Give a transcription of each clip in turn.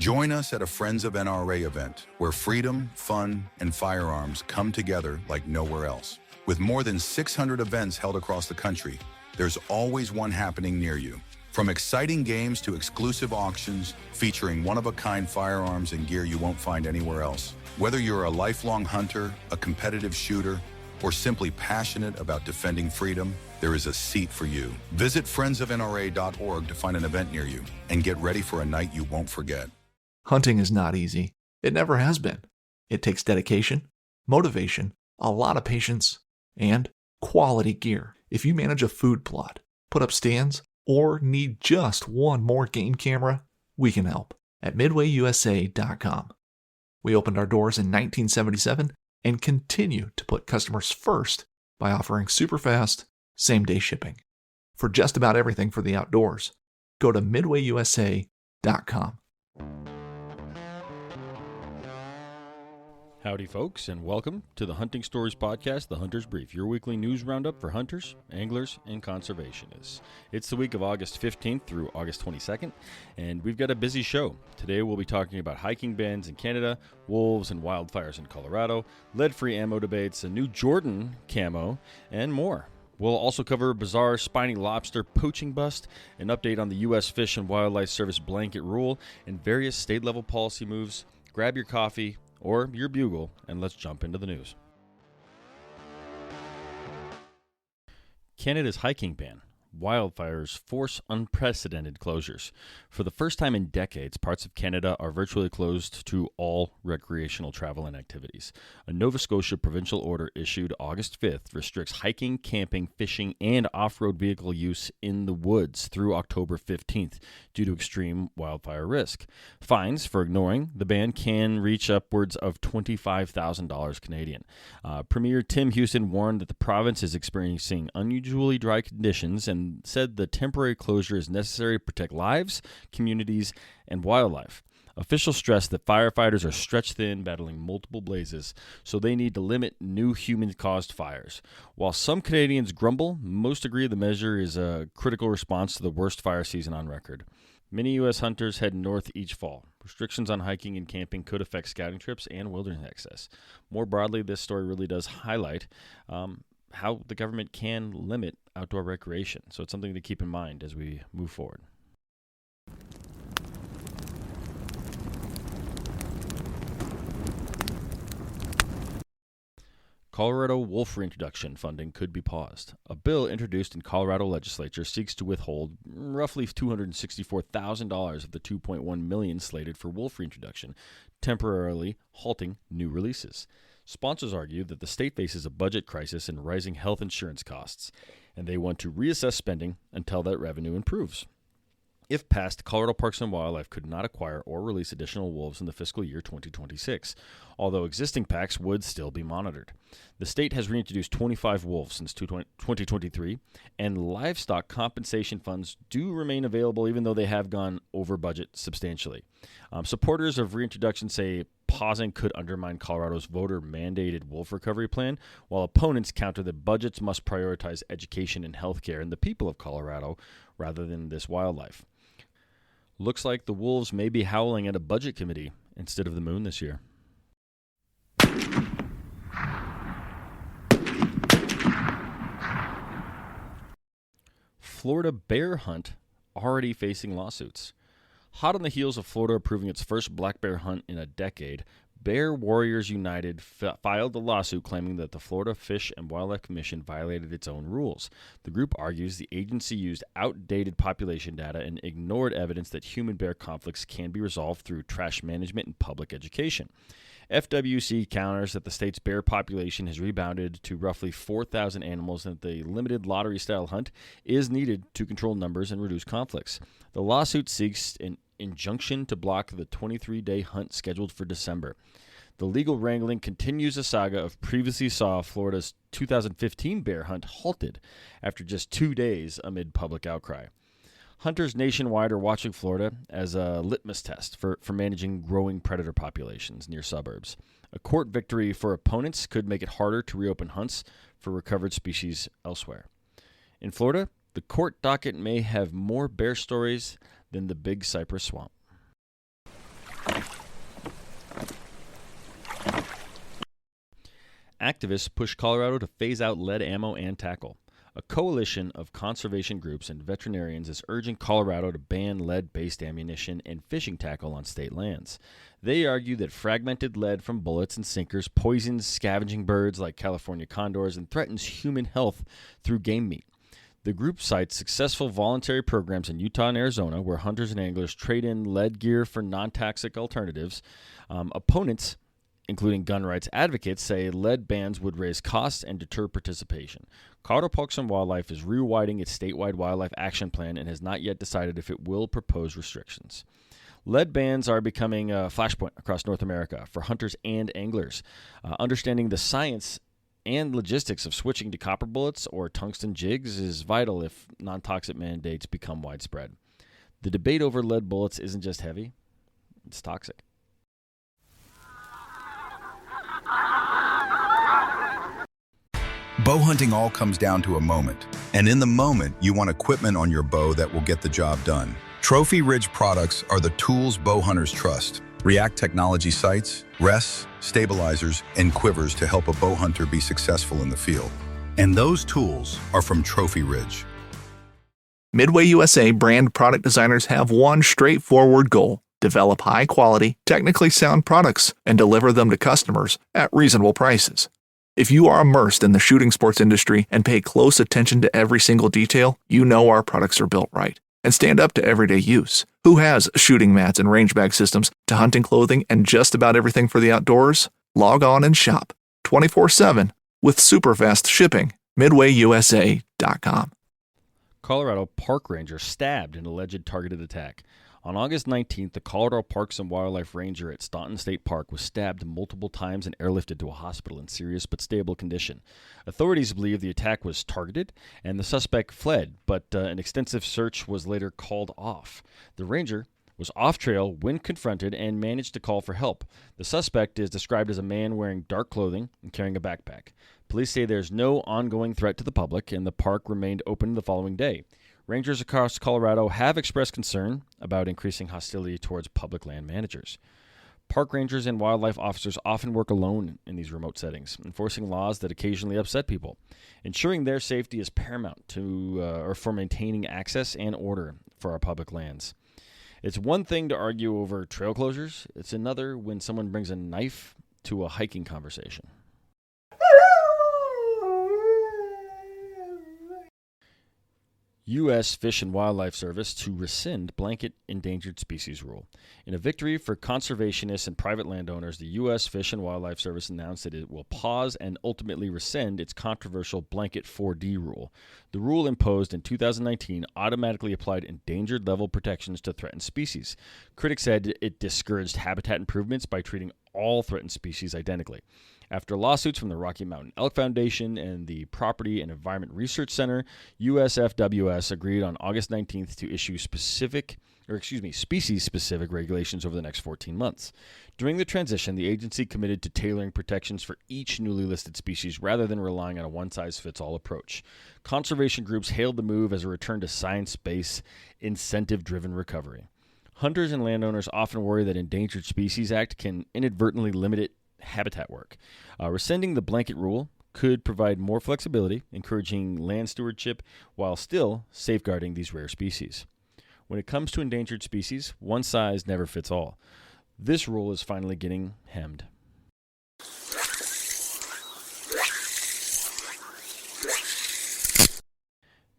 Join us at a Friends of NRA event where freedom, fun, and firearms come together like nowhere else. With more than 600 events held across the country, there's always one happening near you. From exciting games to exclusive auctions featuring one-of-a-kind firearms and gear you won't find anywhere else. Whether you're a lifelong hunter, a competitive shooter, or simply passionate about defending freedom, there is a seat for you. Visit friendsofnra.org to find an event near you and get ready for a night you won't forget. Hunting is not easy. It never has been. It takes dedication, motivation, a lot of patience, and quality gear. If you manage a food plot, put up stands, or need just one more game camera, we can help at MidwayUSA.com. We opened our doors in 1977 and continue to put customers first by offering super fast, same-day shipping. For just about everything for the outdoors, go to MidwayUSA.com. Howdy, folks, and welcome to the Hunting Stories Podcast, The Hunter's Brief, your weekly news roundup for hunters, anglers, and conservationists. It's the week of August 15th through August 22nd, and we've got a busy show. Today we'll be talking about hiking bans in Canada, wolves and wildfires in Colorado, lead-free ammo debates, a new Jordan camo, and more. We'll also cover a bizarre spiny lobster poaching bust, an update on the U.S. Fish and Wildlife Service blanket rule, and various state-level policy moves. Grab your coffee or your bugle, and let's jump into the news. Canada's hiking ban. Wildfires force unprecedented closures. For the first time in decades, parts of Canada are virtually closed to all recreational travel and activities. A Nova Scotia provincial order issued August 5th restricts hiking, camping, fishing, and off-road vehicle use in the woods through October 15th due to extreme wildfire risk. Fines for ignoring the ban can reach upwards of $25,000 Canadian. Premier Tim Houston warned that the province is experiencing unusually dry conditions and said the temporary closure is necessary to protect lives, communities, and wildlife. Officials stressed that firefighters are stretched thin, battling multiple blazes, so they need to limit new human-caused fires. While some Canadians grumble, most agree the measure is a critical response to the worst fire season on record. Many U.S. hunters head north each fall. Restrictions on hiking and camping could affect scouting trips and wilderness access. More broadly, this story really does highlight how the government can limit outdoor recreation. So it's something to keep in mind as we move forward. Colorado wolf reintroduction funding could be paused. A bill introduced in Colorado legislature seeks to withhold roughly $264,000 of the $2.1 million slated for wolf reintroduction, temporarily halting new releases. Sponsors argue that the state faces a budget crisis and rising health insurance costs, and they want to reassess spending until that revenue improves. If passed, Colorado Parks and Wildlife could not acquire or release additional wolves in the fiscal year 2026, although existing packs would still be monitored. The state has reintroduced 25 wolves since 2023, and livestock compensation funds do remain available even though they have gone over budget substantially. Supporters of reintroduction say pausing could undermine Colorado's voter-mandated wolf recovery plan, while opponents counter that budgets must prioritize education and healthcare and the people of Colorado rather than this wildlife. Looks like the wolves may be howling at a budget committee instead of the moon this year. Florida bear hunt already facing lawsuits. Hot on the heels of Florida approving its first black bear hunt in a decade, Bear Warriors United filed a lawsuit claiming that the Florida Fish and Wildlife Commission violated its own rules. The group argues the agency used outdated population data and ignored evidence that human bear conflicts can be resolved through trash management and public education. FWC counters that the state's bear population has rebounded to roughly 4,000 animals and that the limited lottery-style hunt is needed to control numbers and reduce conflicts. The lawsuit seeks an injunction to block the 23-day hunt scheduled for December. The legal wrangling continues a saga of previously saw Florida's 2015 bear hunt halted after just 2 days amid public outcry. Hunters nationwide are watching Florida as a litmus test for managing growing predator populations near suburbs. A court victory for opponents could make it harder to reopen hunts for recovered species elsewhere. In Florida, the court docket may have more bear stories than the Big Cypress Swamp. activists push Colorado to phase out lead ammo and tackle. A coalition of conservation groups and veterinarians is urging Colorado to ban lead-based ammunition and fishing tackle on state lands. They argue that fragmented lead from bullets and sinkers poisons scavenging birds like California condors and threatens human health through game meat. The group cites successful voluntary programs in Utah and Arizona where hunters and anglers trade in lead gear for non-toxic alternatives. Opponents, including gun rights advocates, say lead bans would raise costs and deter participation. Colorado Parks and Wildlife is rewriting its statewide wildlife action plan and has not yet decided if it will propose restrictions. Lead bans are becoming a flashpoint across North America for hunters and anglers. Understanding the science and logistics of switching to copper bullets or tungsten jigs is vital if non-toxic mandates become widespread. The debate over lead bullets isn't just heavy, it's toxic. Bow hunting all comes down to a moment. And in the moment, you want equipment on your bow that will get the job done. Trophy Ridge products are the tools bow hunters trust. React Technology sights, rests, stabilizers, and quivers to help a bow hunter be successful in the field. And those tools are from Trophy Ridge. Midway USA brand product designers have one straightforward goal: develop high-quality, technically sound products and deliver them to customers at reasonable prices. If you are immersed in the shooting sports industry and pay close attention to every single detail, you know our products are built right and stand up to everyday use. Who has shooting mats and range bag systems to hunting clothing and just about everything for the outdoors? Log on and shop 24/7 with super fast shipping. MidwayUSA.com. Colorado park ranger stabbed in alleged targeted attack. On August 19th, the Colorado Parks and Wildlife Ranger at Staunton State Park was stabbed multiple times and airlifted to a hospital in serious but stable condition. Authorities believe the attack was targeted and the suspect fled, but an extensive search was later called off. The ranger was off trail when confronted and managed to call for help. The suspect is described as a man wearing dark clothing and carrying a backpack. Police say there's no ongoing threat to the public, and the park remained open the following day. Rangers across Colorado have expressed concern about increasing hostility towards public land managers. Park rangers and wildlife officers often work alone in these remote settings, enforcing laws that occasionally upset people. Ensuring their safety is paramount for maintaining access and order for our public lands. It's one thing to argue over trail closures. It's another when someone brings a knife to a hiking conversation. U.S. Fish and Wildlife Service to rescind blanket endangered species rule. In a victory for conservationists and private landowners, the U.S. Fish and Wildlife Service announced that it will pause and ultimately rescind its controversial blanket 4D rule. The rule imposed in 2019 automatically applied endangered level protections to threatened species. Critics said it discouraged habitat improvements by treating all threatened species identically. After lawsuits from the Rocky Mountain Elk Foundation and the Property and Environment Research Center, USFWS agreed on August 19th to issue species-specific regulations over the next 14 months. During the transition, the agency committed to tailoring protections for each newly listed species rather than relying on a one-size-fits-all approach. Conservation groups hailed the move as a return to science-based, incentive-driven recovery. Hunters and landowners often worry that Endangered Species Act can inadvertently limit habitat work. Rescinding the blanket rule could provide more flexibility, encouraging land stewardship while still safeguarding these rare species. When it comes to endangered species, one size never fits all. This rule is finally getting hemmed.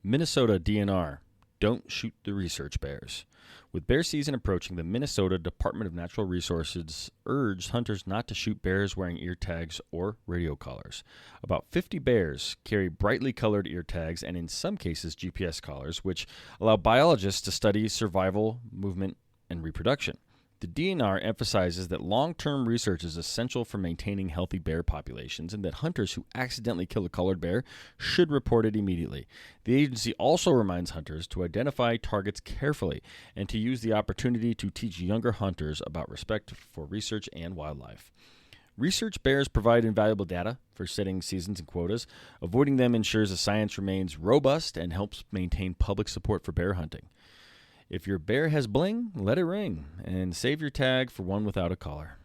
Minnesota DNR. Don't shoot the research bears. With bear season approaching, the Minnesota Department of Natural Resources urged hunters not to shoot bears wearing ear tags or radio collars. About 50 bears carry brightly colored ear tags and in some cases GPS collars, which allow biologists to study survival, movement, and reproduction. The DNR emphasizes that long-term research is essential for maintaining healthy bear populations and that hunters who accidentally kill a colored bear should report it immediately. The agency also reminds hunters to identify targets carefully and to use the opportunity to teach younger hunters about respect for research and wildlife. Research bears provide invaluable data for setting seasons and quotas. Avoiding them ensures the science remains robust and helps maintain public support for bear hunting. If your bear has bling, let it ring, and save your tag for one without a collar.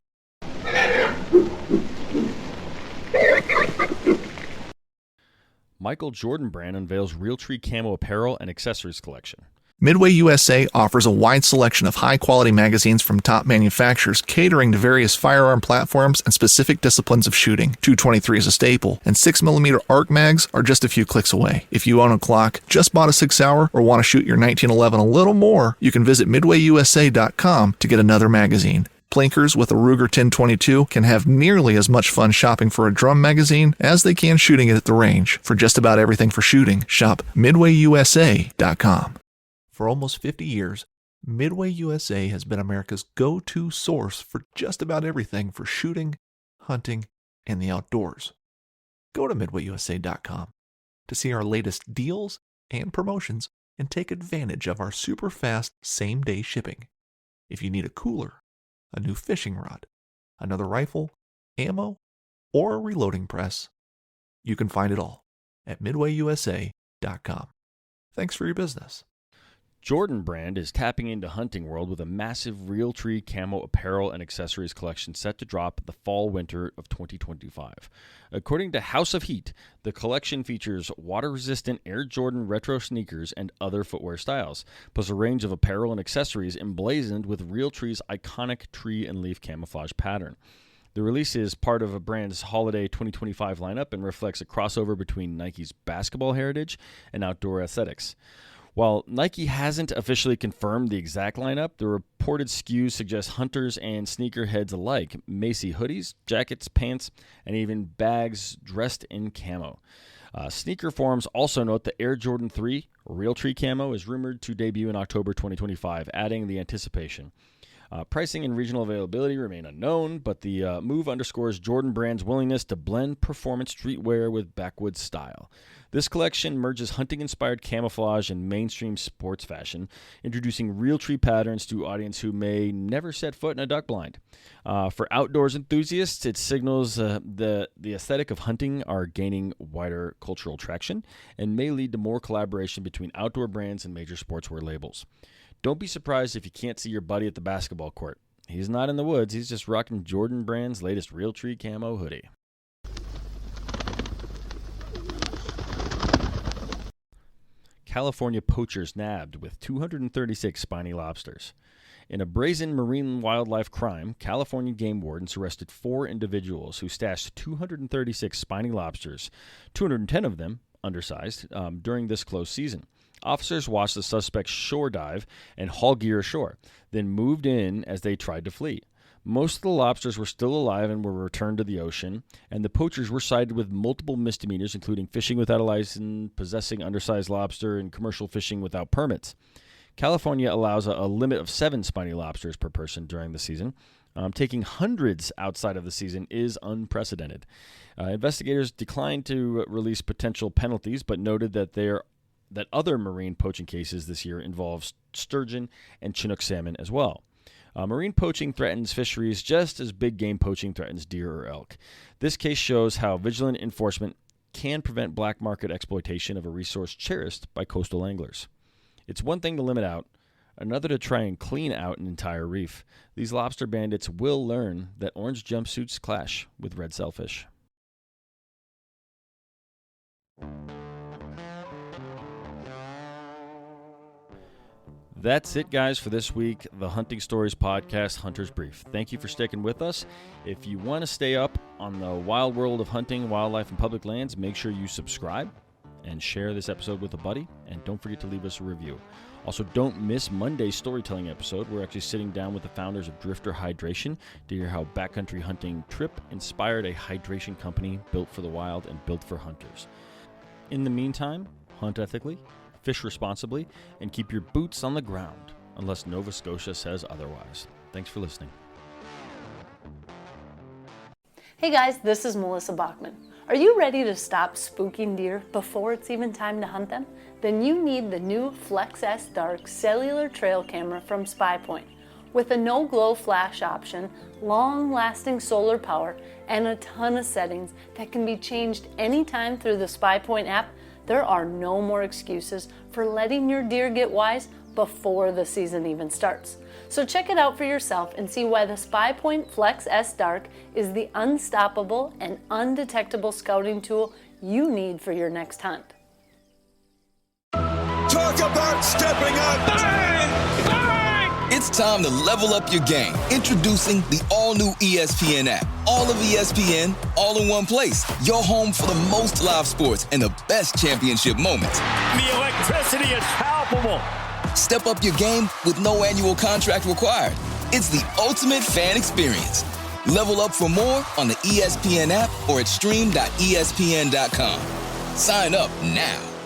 Michael Jordan brand unveils Realtree camo apparel and accessories collection. Midway USA offers a wide selection of high-quality magazines from top manufacturers catering to various firearm platforms and specific disciplines of shooting. 223 is a staple, and 6mm ARC mags are just a few clicks away. If you own a clock, just bought a 6-hour, or want to shoot your 1911 a little more, you can visit MidwayUSA.com to get another magazine. Plinkers with a Ruger 1022 can have nearly as much fun shopping for a drum magazine as they can shooting it at the range. For just about everything for shooting, shop MidwayUSA.com. For almost 50 years, Midway USA has been America's go-to source for just about everything for shooting, hunting, and the outdoors. Go to MidwayUSA.com to see our latest deals and promotions and take advantage of our super fast same-day shipping. If you need a cooler, a new fishing rod, another rifle, ammo, or a reloading press, you can find it all at MidwayUSA.com. Thanks for your business. Jordan brand is tapping into hunting world with a massive Realtree camo apparel and accessories collection set to drop the fall-winter of 2025. According to House of Heat, the collection features water-resistant Air Jordan retro sneakers and other footwear styles, plus a range of apparel and accessories emblazoned with Realtree's iconic tree and leaf camouflage pattern. The release is part of a brand's holiday 2025 lineup and reflects a crossover between Nike's basketball heritage and outdoor aesthetics. While Nike hasn't officially confirmed the exact lineup, the reported SKUs suggest hunters and sneakerheads alike may see hoodies, jackets, pants, and even bags dressed in camo. Sneaker forums also note the Air Jordan 3 Realtree camo is rumored to debut in October 2025, adding the anticipation. Pricing and regional availability remain unknown, but the move underscores Jordan brand's willingness to blend performance streetwear with backwoods style. This collection merges hunting-inspired camouflage and mainstream sports fashion, introducing Realtree patterns to audience who may never set foot in a duck blind. For outdoors enthusiasts, it signals the aesthetic of hunting are gaining wider cultural traction and may lead to more collaboration between outdoor brands and major sportswear labels. Don't be surprised if you can't see your buddy at the basketball court. He's not in the woods. He's just rocking Jordan brand's latest Realtree camo hoodie. California poachers nabbed with 236 spiny lobsters. In a brazen marine wildlife crime, California game wardens arrested 4 individuals who stashed 236 spiny lobsters, 210 of them undersized, during this close season. Officers watched the suspects shore dive and haul gear ashore, then moved in as they tried to flee. Most of the lobsters were still alive and were returned to the ocean, and the poachers were cited with multiple misdemeanors, including fishing without a license, possessing undersized lobster, and commercial fishing without permits. California allows a limit of 7 spiny lobsters per person during the season. Taking hundreds outside of the season is unprecedented. Investigators declined to release potential penalties, but noted that other marine poaching cases this year involve sturgeon and Chinook salmon as well. Marine poaching threatens fisheries just as big game poaching threatens deer or elk. This case shows how vigilant enforcement can prevent black market exploitation of a resource cherished by coastal anglers. It's one thing to limit out, another to try and clean out an entire reef. These lobster bandits will learn that orange jumpsuits clash with red sailfish. That's it, guys, for this week, the Hunting Stories Podcast, Hunter's Brief. Thank you for sticking with us. If you want to stay up on the wild world of hunting, wildlife, and public lands, make sure you subscribe and share this episode with a buddy, and don't forget to leave us a review. Also, don't miss Monday's storytelling episode. We're actually sitting down with the founders of Drifter Hydration to hear how backcountry hunting trip inspired a hydration company built for the wild and built for hunters. In the meantime, hunt ethically, fish responsibly, and keep your boots on the ground, unless Nova Scotia says otherwise. Thanks for listening. Hey guys, this is Melissa Bachman. Are you ready to stop spooking deer before it's even time to hunt them? Then you need the new Flex S Dark cellular trail camera from SpyPoint. With a no-glow flash option, long-lasting solar power, and a ton of settings that can be changed anytime through the SpyPoint app, there are no more excuses for letting your deer get wise before the season even starts. So check it out for yourself and see why the SpyPoint Flex S Dark is the unstoppable and undetectable scouting tool you need for your next hunt. Talk about stepping up! Bang! Bang! It's time to level up your game. Introducing the all-new ESPN app. All of ESPN, all in one place. Your home for the most live sports and the best championship moments. The electricity is palpable. Step up your game with no annual contract required. It's the ultimate fan experience. Level up for more on the ESPN app or at stream.espn.com. Sign up now.